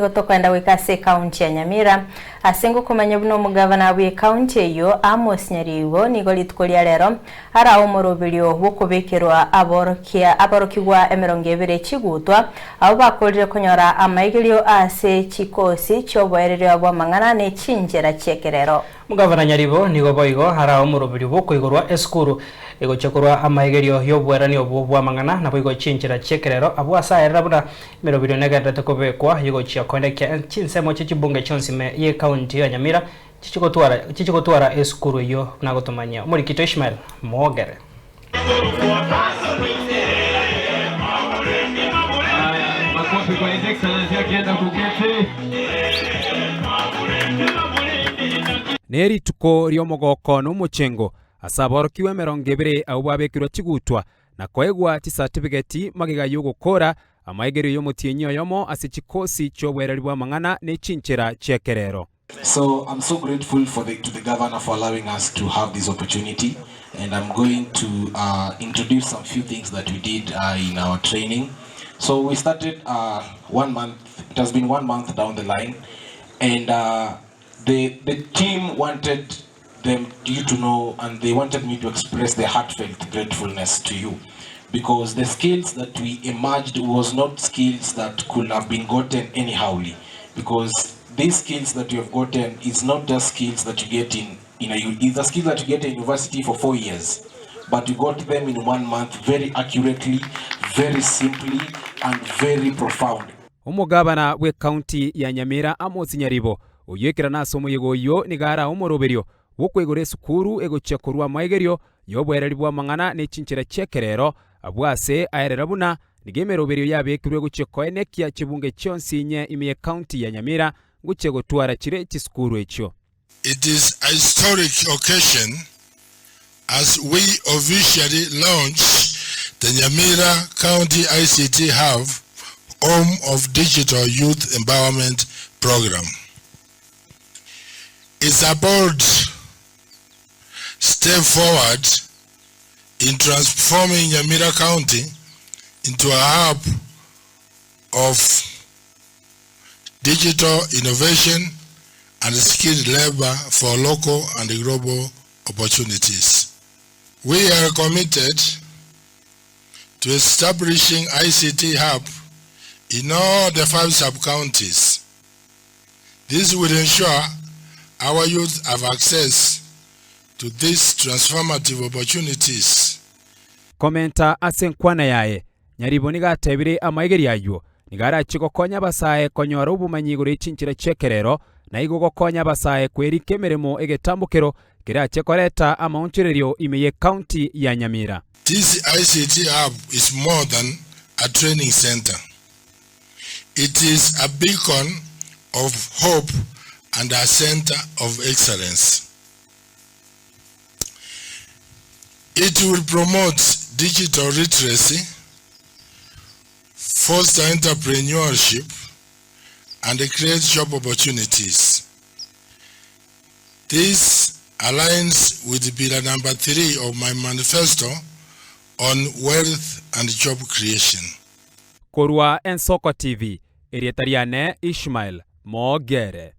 Gotokwenda wikase county ya Nyamira asengo kumanya buno mugavana we county eyo Amos Nyaribo nigo litkolia lero ara umorobilyo wo Kobekerwa Abaorokigwa emerongevere Egutwa abo bakolire konyora amaigilyo ase chikosi choboerere bwa mangana ne chinjera chekerero. Mugavana Nyaribo nigo boigo ara umorobilyo wo koigorwa eskuru ego chekorwa amaigerio yobwerani obwo mangana na boigo chinjera chekerero abo asaera buna merobilo negadete Kobekwa yigo chiakondeke chinsemo chibunge chonsime ye county ya Nyamira chichigotwara eskuru yo nagotomanya muri kito Ishmael Mogere. Neri tuko ryomogoko n'umucengo Abaorokigwa emerongevere abo babekirwa Egutwa na koegwa ti certificate magiga yogokora amaigero yomotienyo yomo ase chikosi chobwereri bwa mangana ne chinchera chekerero. So I'm so grateful to the governor for allowing us to have this opportunity, and I'm going to introduce some few things that we did in our training. So we started 1 month. It has been 1 month down the line, and the team wanted you to know, and they wanted me to express their heartfelt gratefulness to you, because the skills that we emerged was not skills that could have been gotten anyhowly, because these skills that you have gotten is not just skills that you get it's the skills that you get in university for 4 years, but you got them in 1 month very accurately, very simply, and very profound. Umugabana we county ya Nyamira Amos Nyaribo uyekera nasomo yegoyo nigara umoroberio wokwegore sukuru ego chekorwa maigerio yobwereri bwa mangana ne chinchera chekerero abwase aerera buna nigemeroberio yabekirwe guchekoenekia chibunge chonsinye imiye county ya Nyamira guchegotwara chire chisukuru echo. It is a historic occasion as we officially launch the Nyamira County ICT Hub, home of Digital Youth Empowerment Program. It's a bold step forward in transforming Nyamira County into a hub of digital innovation and skilled labor for local and global opportunities. We are committed to establishing ICT hub in all the 5 sub-counties. This will ensure our youth have access to these transformative opportunities. Komenta asenkwana yae Nyaribo nigatebire amaigeri ayo nigara chikokonya basae konyora ubumanyigure chinchira chekerero na igogokonya basae kwerike meremo egetambukero kira chekoreta amaunchirerio imeye county ya Nyamira. This ICT hub is more than a training center. It is a beacon of hope and a center of excellence. It will promote digital literacy, foster entrepreneurship, and create job opportunities. This aligns with pillar number 3 of my manifesto on wealth and job creation. Korwa Ensoko TV, Erietariane Ishmael Mogere.